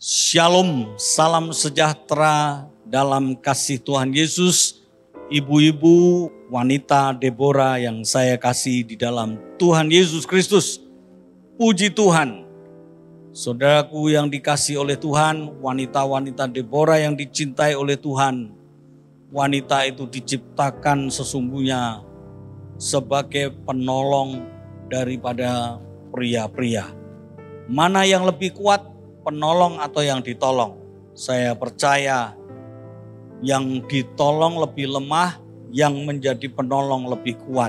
Shalom, salam sejahtera dalam kasih Tuhan Yesus. Ibu-ibu, wanita Deborah yang saya kasih di dalam Tuhan Yesus Kristus. Puji Tuhan. Saudaraku yang dikasih oleh Tuhan, wanita-wanita Deborah yang dicintai oleh Tuhan. Wanita itu diciptakan sesungguhnya sebagai penolong daripada pria-pria. Mana yang lebih kuat, penolong atau yang ditolong? Saya percaya yang ditolong lebih lemah, yang menjadi penolong lebih kuat.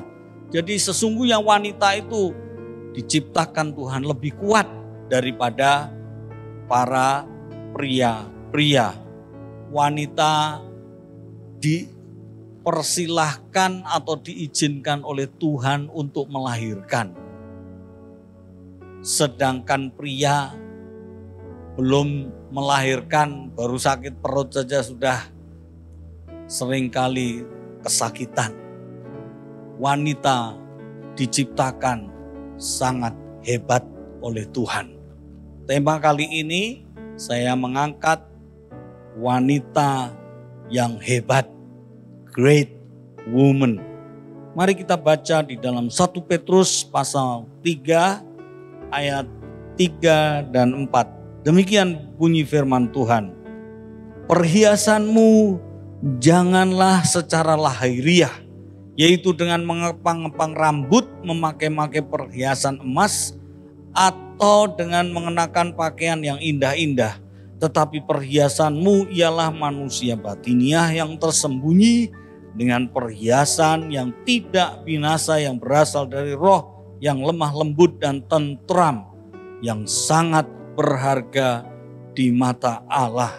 Jadi sesungguhnya wanita itu diciptakan Tuhan lebih kuat daripada para pria-pria. Wanita dipersilahkan atau diizinkan oleh Tuhan untuk melahirkan. Sedangkan pria belum melahirkan, baru sakit perut saja sudah seringkali kesakitan. Wanita diciptakan sangat hebat oleh Tuhan. Tema kali ini saya mengangkat wanita yang hebat, great woman. Mari kita baca di dalam 1 Petrus pasal 3 ayat 3 dan 4. Demikian bunyi firman Tuhan. Perhiasanmu janganlah secara lahiriah, yaitu dengan mengepang-epang rambut, memakai-makai perhiasan emas, atau dengan mengenakan pakaian yang indah-indah. Tetapi perhiasanmu ialah manusia batiniah yang tersembunyi dengan perhiasan yang tidak binasa, yang berasal dari Roh yang lemah lembut dan tentram, yang sangat berharga di mata Allah.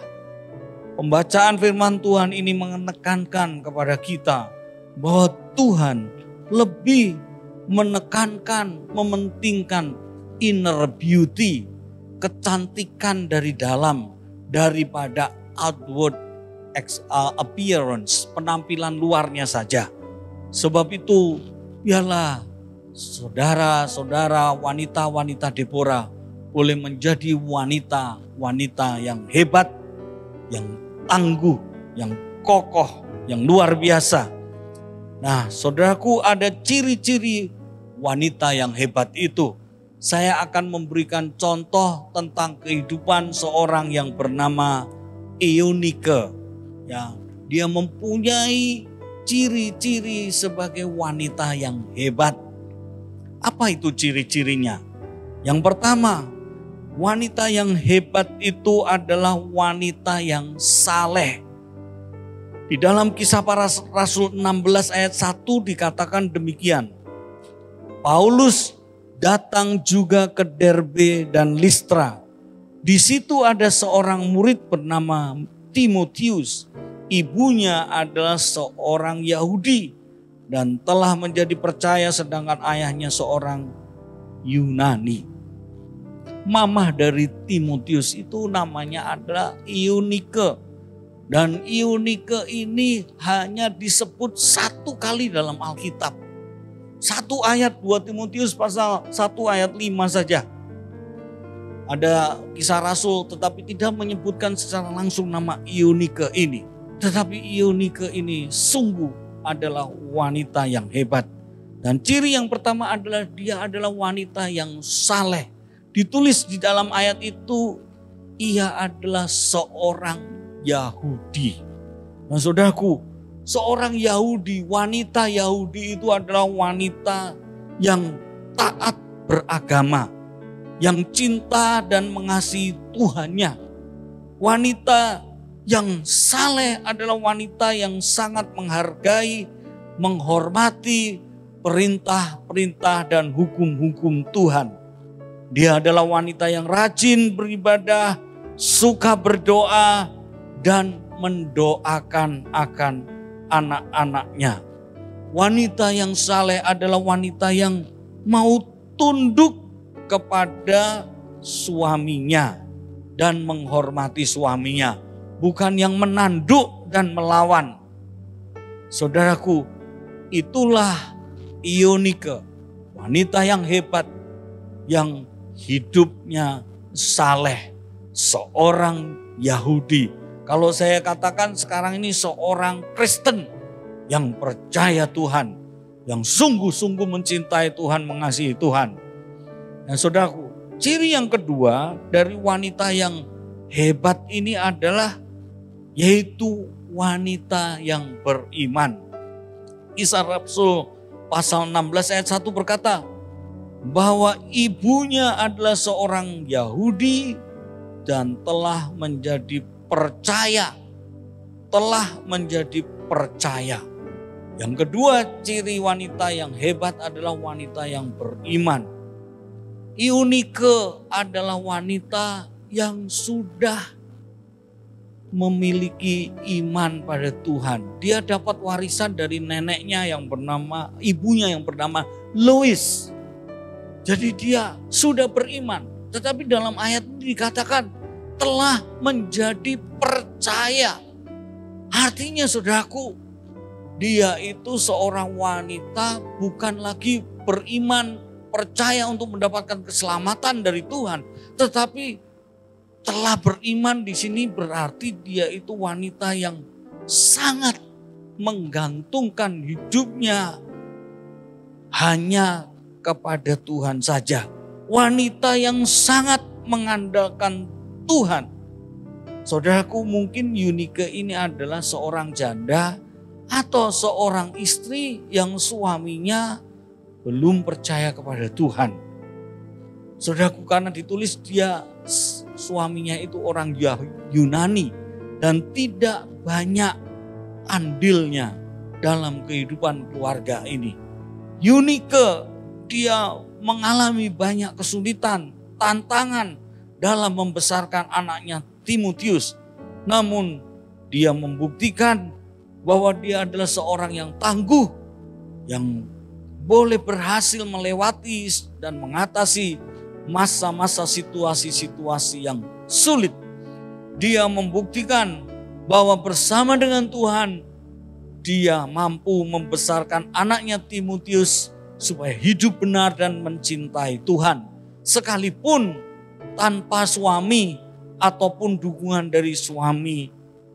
Pembacaan firman Tuhan ini menekankan kepada kita bahwa Tuhan lebih menekankan, mementingkan inner beauty, kecantikan dari dalam, daripada outward appearance, penampilan luarnya saja. Sebab itu, biarlah saudara-saudara, wanita-wanita Deborah boleh menjadi wanita-wanita yang hebat, yang tangguh, yang kokoh, yang luar biasa. Nah, saudaraku, ada ciri-ciri wanita yang hebat itu. Saya akan memberikan contoh tentang kehidupan seorang yang bernama Eunike. Ya, dia mempunyai ciri-ciri sebagai wanita yang hebat. Apa itu ciri-cirinya? Yang pertama, wanita yang hebat itu adalah wanita yang saleh. Di dalam Kisah Para Rasul 16 ayat 1 dikatakan demikian. Paulus datang juga ke Derbe dan Listra. Di situ ada seorang murid bernama Timotius. Ibunya adalah seorang Yahudi dan telah menjadi percaya, sedangkan ayahnya seorang Yunani. Mamah dari Timotius itu namanya adalah Eunike. Dan Eunike ini hanya disebut satu kali dalam Alkitab. Satu ayat 2 Timotius pasal 1 ayat 5 saja. Ada Kisah Rasul tetapi tidak menyebutkan secara langsung nama Eunike ini. Tetapi Eunike ini sungguh adalah wanita yang hebat. Dan ciri yang pertama adalah dia adalah wanita yang saleh. Ditulis di dalam ayat itu, ia adalah seorang Yahudi. Nah saudaraku, seorang Yahudi, wanita Yahudi itu adalah wanita yang taat beragama, yang cinta dan mengasihi Tuhannya. Wanita yang saleh adalah wanita yang sangat menghargai, menghormati perintah-perintah dan hukum-hukum Tuhan. Dia adalah wanita yang rajin beribadah, suka berdoa, dan mendoakan akan anak-anaknya. Wanita yang saleh adalah wanita yang mau tunduk kepada suaminya dan menghormati suaminya. Bukan yang menanduk dan melawan. Saudaraku, itulah Eunike, wanita yang hebat, yang hidupnya saleh, seorang Yahudi. Kalau saya katakan sekarang ini seorang Kristen yang percaya Tuhan, yang sungguh-sungguh mencintai Tuhan, mengasihi Tuhan. Nah saudaraku, ciri yang kedua dari wanita yang hebat ini adalah yaitu wanita yang beriman. Kisah Rasul pasal 16 ayat 1 berkata bahwa ibunya adalah seorang Yahudi dan telah menjadi percaya. Yang kedua, ciri wanita yang hebat adalah wanita yang beriman. Eunike adalah wanita yang sudah memiliki iman pada Tuhan. Dia dapat warisan dari neneknya ibunya yang bernama Lois. Jadi dia sudah beriman. Tetapi dalam ayat ini dikatakan telah menjadi percaya. Artinya saudaraku, dia itu seorang wanita bukan lagi beriman, percaya untuk mendapatkan keselamatan dari Tuhan. Tetapi telah beriman di sini berarti dia itu wanita yang sangat menggantungkan hidupnya hanya kepada Tuhan saja. Wanita yang sangat mengandalkan Tuhan. Saudaraku, mungkin Eunike ini adalah seorang janda atau seorang istri yang suaminya belum percaya kepada Tuhan. Saudaraku, karena ditulis suaminya itu orang Yunani dan tidak banyak andilnya dalam kehidupan keluarga ini. Eunike dia mengalami banyak kesulitan, tantangan dalam membesarkan anaknya Timotius. Namun dia membuktikan bahwa dia adalah seorang yang tangguh, yang boleh berhasil melewati dan mengatasi masa-masa situasi-situasi yang sulit. Dia membuktikan bahwa bersama dengan Tuhan, dia mampu membesarkan anaknya Timotius supaya hidup benar dan mencintai Tuhan. Sekalipun tanpa suami ataupun dukungan dari suami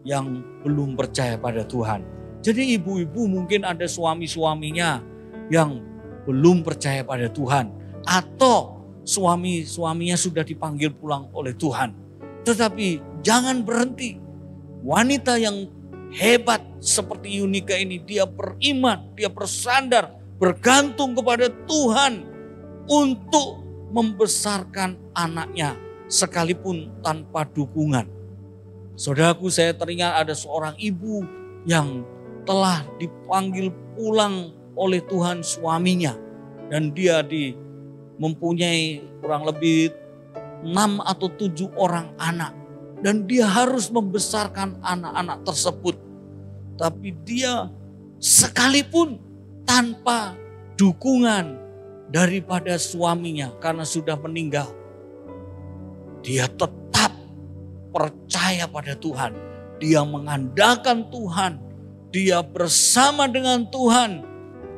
yang belum percaya pada Tuhan. Jadi ibu-ibu mungkin ada suami-suaminya yang belum percaya pada Tuhan. Atau suaminya sudah dipanggil pulang oleh Tuhan. Tetapi jangan berhenti. Wanita yang hebat seperti Eunike ini, dia beriman, dia bersandar, bergantung kepada Tuhan untuk membesarkan anaknya sekalipun tanpa dukungan. Saudaraku, saya teringat ada seorang ibu yang telah dipanggil pulang oleh Tuhan suaminya. Dan dia mempunyai kurang lebih 6 atau 7 orang anak. Dan dia harus membesarkan anak-anak tersebut. Tapi dia sekalipun tanpa dukungan daripada suaminya karena sudah meninggal, dia tetap percaya pada Tuhan. Dia mengandalkan Tuhan. Dia bersama dengan Tuhan.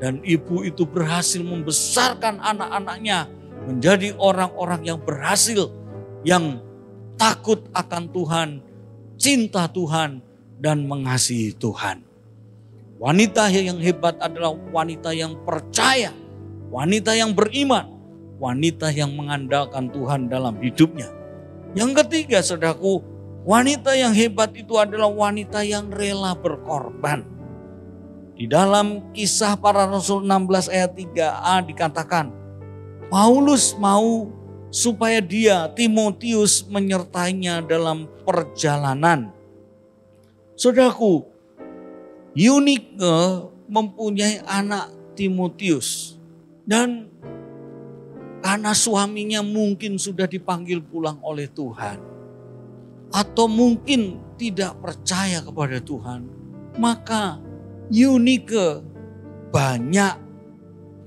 Dan ibu itu berhasil membesarkan anak-anaknya menjadi orang-orang yang berhasil, yang takut akan Tuhan, cinta Tuhan, dan mengasihi Tuhan. Wanita yang hebat adalah wanita yang percaya, wanita yang beriman, wanita yang mengandalkan Tuhan dalam hidupnya. Yang ketiga, saudaraku, wanita yang hebat itu adalah wanita yang rela berkorban. Di dalam Kisah Para Rasul 16 ayat 3a dikatakan, Paulus mau supaya dia, Timotius, menyertainya dalam perjalanan. Saudaraku, Eunike mempunyai anak Timotius. Dan karena suaminya mungkin sudah dipanggil pulang oleh Tuhan, atau mungkin tidak percaya kepada Tuhan, maka Eunike banyak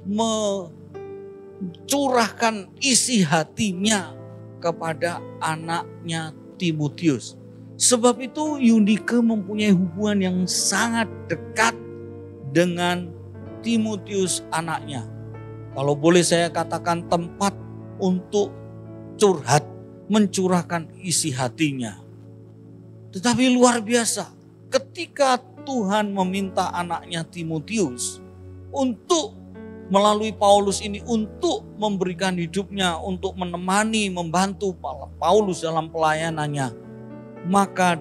mencurahkan isi hatinya kepada anaknya Timotius. Sebab itu Eunike mempunyai hubungan yang sangat dekat dengan Timotius anaknya. Kalau boleh saya katakan tempat untuk curhat, mencurahkan isi hatinya. Tetapi luar biasa, ketika Tuhan meminta anaknya Timotius untuk melalui Paulus ini untuk memberikan hidupnya, untuk menemani, membantu Paulus dalam pelayanannya, maka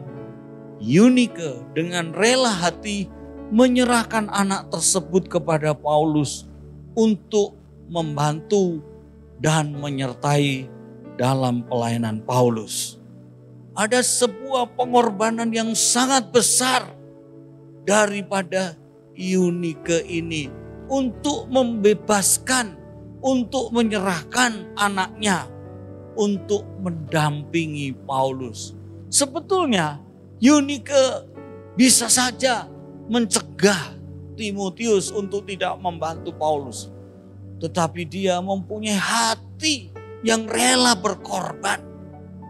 Eunike dengan rela hati menyerahkan anak tersebut kepada Paulus untuk membantu dan menyertai dalam pelayanan Paulus. Ada sebuah pengorbanan yang sangat besar daripada Eunike ini untuk membebaskan, untuk menyerahkan anaknya untuk mendampingi Paulus. Sebetulnya Eunike bisa saja mencegah Timotius untuk tidak membantu Paulus. Tetapi dia mempunyai hati yang rela berkorban.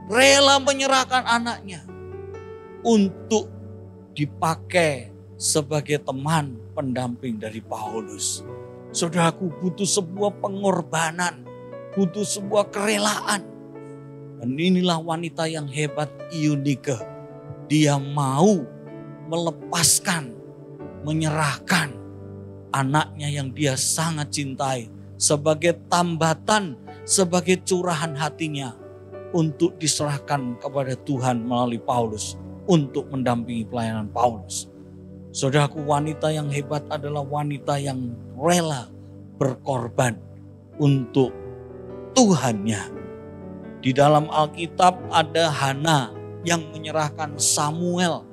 Rela menyerahkan anaknya untuk dipakai sebagai teman pendamping dari Paulus. Saudaraku, butuh sebuah pengorbanan, butuh sebuah kerelaan. Dan inilah wanita yang hebat, Eunike. Dia mau melepaskan, menyerahkan anaknya yang dia sangat cintai sebagai tambatan, sebagai curahan hatinya untuk diserahkan kepada Tuhan melalui Paulus untuk mendampingi pelayanan Paulus. Saudaraku, wanita yang hebat adalah wanita yang rela berkorban untuk Tuhannya. Di dalam Alkitab ada Hana yang menyerahkan Samuel.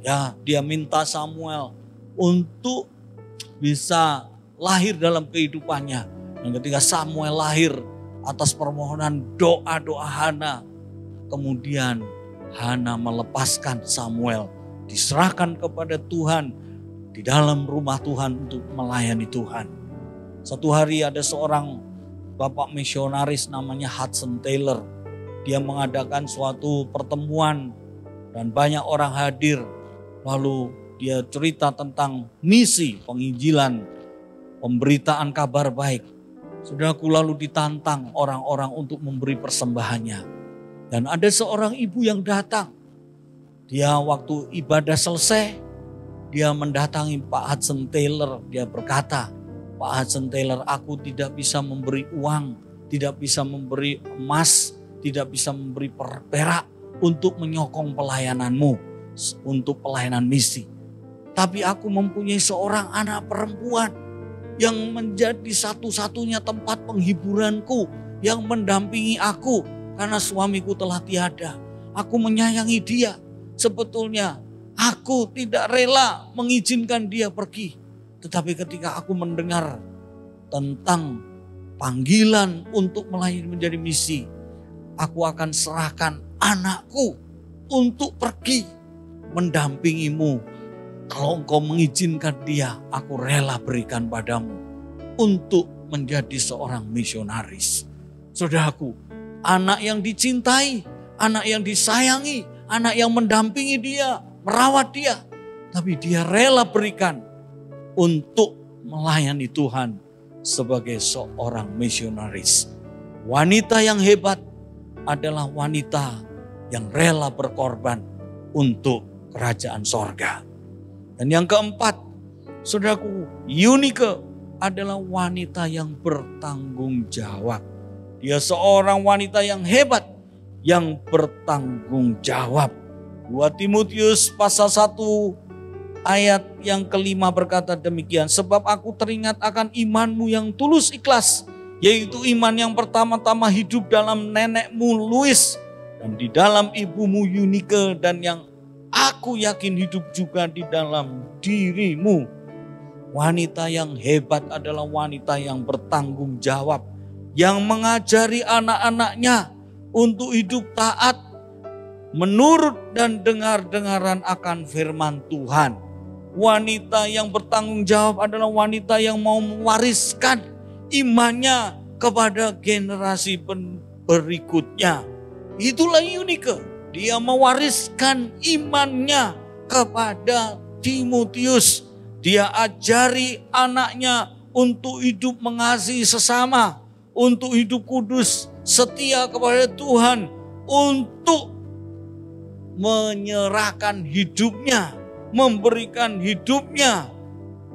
Ya, dia minta Samuel untuk bisa lahir dalam kehidupannya. Dan ketika Samuel lahir atas permohonan doa-doa Hana, kemudian Hana melepaskan Samuel, diserahkan kepada Tuhan di dalam rumah Tuhan untuk melayani Tuhan. Satu hari ada seorang bapak misionaris namanya Hudson Taylor. Dia mengadakan suatu pertemuan dan banyak orang hadir. Lalu dia cerita tentang misi penginjilan, pemberitaan kabar baik. Saudaraku, lalu ditantang orang-orang untuk memberi persembahannya. Dan ada seorang ibu yang datang. Dia waktu ibadah selesai, dia mendatangi Pak Hudson Taylor. Dia berkata, Pak Hudson Taylor, aku tidak bisa memberi uang, tidak bisa memberi emas, tidak bisa memberi perak untuk menyokong pelayananmu, untuk pelayanan misi. Tapi aku mempunyai seorang anak perempuan yang menjadi satu-satunya tempat penghiburanku, yang mendampingi aku karena suamiku telah tiada. Aku menyayangi dia. Sebetulnya aku tidak rela mengizinkan dia pergi. Tetapi ketika aku mendengar tentang panggilan untuk melayani menjadi misi, aku akan serahkan anakku untuk pergi mendampingimu. Kalau engkau mengizinkan dia, aku rela berikan padamu untuk menjadi seorang misionaris. Saudaraku, anak yang dicintai, anak yang disayangi, anak yang mendampingi dia, merawat dia, tapi dia rela berikan untuk melayani Tuhan sebagai seorang misionaris. Wanita yang hebat adalah wanita yang rela berkorban untuk kerajaan sorga. Dan yang keempat, saudaraku, Eunike adalah wanita yang bertanggung jawab. Dia seorang wanita yang hebat, yang bertanggung jawab. 2 Timotius pasal 1 ayat yang kelima berkata demikian. Sebab aku teringat akan imanmu yang tulus ikhlas, yaitu iman yang pertama-tama hidup dalam nenekmu Lois dan di dalam ibumu Eunike, dan yang aku yakin hidup juga di dalam dirimu. Wanita yang hebat adalah wanita yang bertanggung jawab, yang mengajari anak-anaknya untuk hidup taat, menurut dan dengar-dengaran akan firman Tuhan. Wanita yang bertanggung jawab adalah wanita yang mau mewariskan imannya kepada generasi berikutnya. Itulah Eunike. Dia mewariskan imannya kepada Timotius. Dia ajari anaknya untuk hidup mengasihi sesama, untuk hidup kudus, setia kepada Tuhan, untuk menyerahkan hidupnya, memberikan hidupnya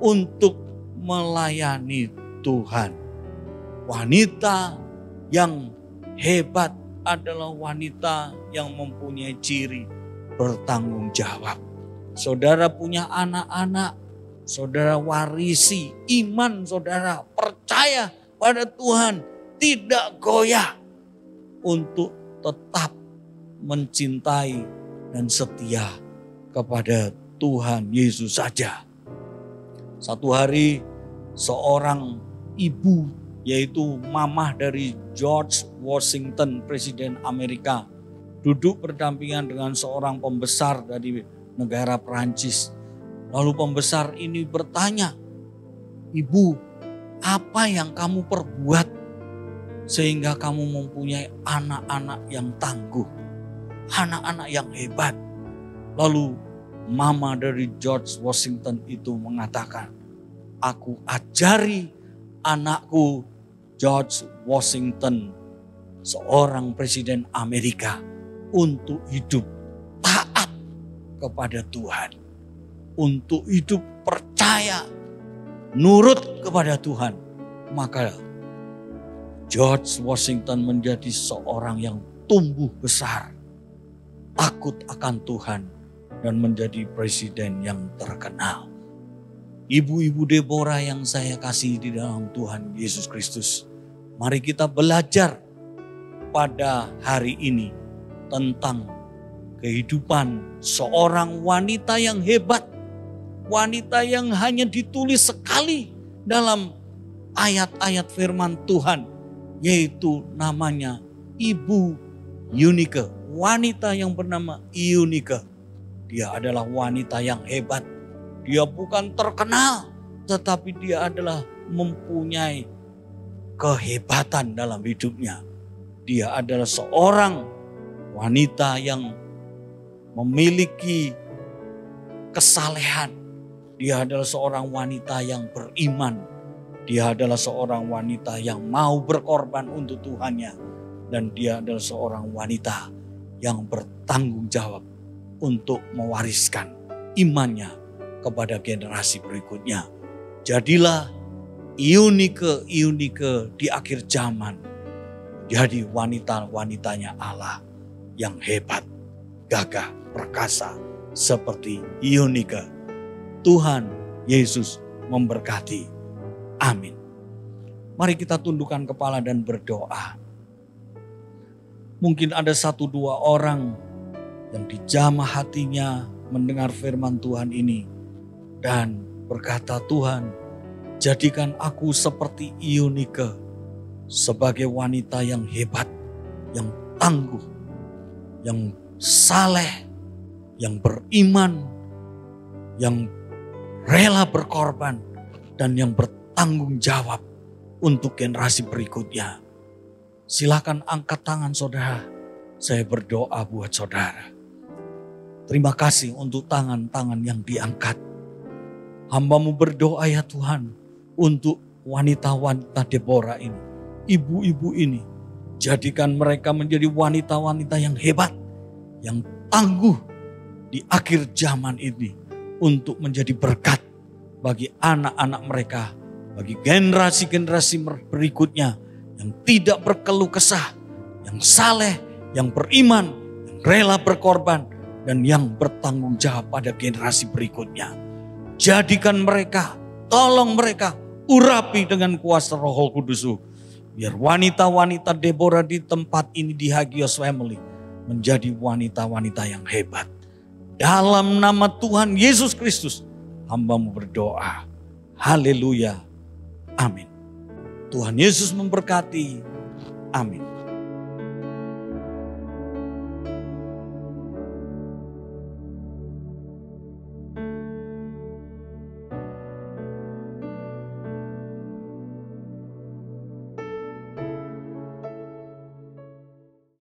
untuk melayani Tuhan. Wanita yang hebat adalah wanita yang mempunyai ciri bertanggung jawab. Saudara punya anak-anak, saudara warisi iman saudara, percaya pada Tuhan, tidak goyah untuk tetap mencintai dan setia kepada Tuhan Yesus saja. Satu hari seorang ibu, yaitu mamah dari George Washington, Presiden Amerika, duduk berdampingan dengan seorang pembesar dari negara Perancis. Lalu pembesar ini bertanya, "Ibu, apa yang kamu perbuat sehingga kamu mempunyai anak-anak yang tangguh, anak-anak yang hebat?" Lalu mama dari George Washington itu mengatakan, "Aku ajari anakku George Washington, seorang presiden Amerika, untuk hidup taat kepada Tuhan, untuk hidup percaya, nurut kepada Tuhan." Maka George Washington menjadi seorang yang tumbuh besar, takut akan Tuhan, dan menjadi presiden yang terkenal. Ibu-ibu Deborah yang saya kasih di dalam Tuhan Yesus Kristus, mari kita belajar pada hari ini tentang kehidupan seorang wanita yang hebat. Wanita yang hanya ditulis sekali dalam ayat-ayat firman Tuhan, yaitu namanya Ibu Eunike. Wanita yang bernama Eunike. Dia adalah wanita yang hebat. Dia bukan terkenal, tetapi dia adalah mempunyai kehebatan dalam hidupnya. Dia adalah seorang wanita yang memiliki kesalehan. Dia adalah seorang wanita yang beriman. Dia adalah seorang wanita yang mau berkorban untuk Tuhannya. Dan dia adalah seorang wanita yang bertanggung jawab untuk mewariskan imannya kepada generasi berikutnya. Jadilah Eunike di akhir zaman jadi wanita-wanitanya Allah yang hebat, gagah, perkasa seperti Eunike. Tuhan Yesus memberkati. Amin. Mari kita tundukkan kepala dan berdoa. Mungkin ada 1-2 orang yang dijamah hatinya mendengar firman Tuhan ini dan berkata, "Tuhan, jadikan aku seperti Eunike, sebagai wanita yang hebat, yang tangguh, yang saleh, yang beriman, yang rela berkorban, dan yang bertanggung jawab untuk generasi berikutnya." Silakan angkat tangan saudara. Saya berdoa buat saudara. Terima kasih untuk tangan-tangan yang diangkat. Hamba-Mu berdoa ya Tuhan untuk wanita-wanita Deborah ini. Ibu-ibu ini. Jadikan mereka menjadi wanita-wanita yang hebat. Yang tangguh di akhir zaman ini. Untuk menjadi berkat bagi anak-anak mereka. Bagi generasi-generasi berikutnya. Yang tidak berkeluh kesah. Yang saleh, yang beriman, yang rela berkorban. Dan yang bertanggung jawab pada generasi berikutnya. Jadikan mereka, tolong mereka, urapi dengan kuasa Roh Kudus. Biar wanita-wanita Deborah di tempat ini di Hagios Family menjadi wanita-wanita yang hebat. Dalam nama Tuhan Yesus Kristus, hamba-Mu berdoa. Haleluya. Amin. Tuhan Yesus memberkati. Amin.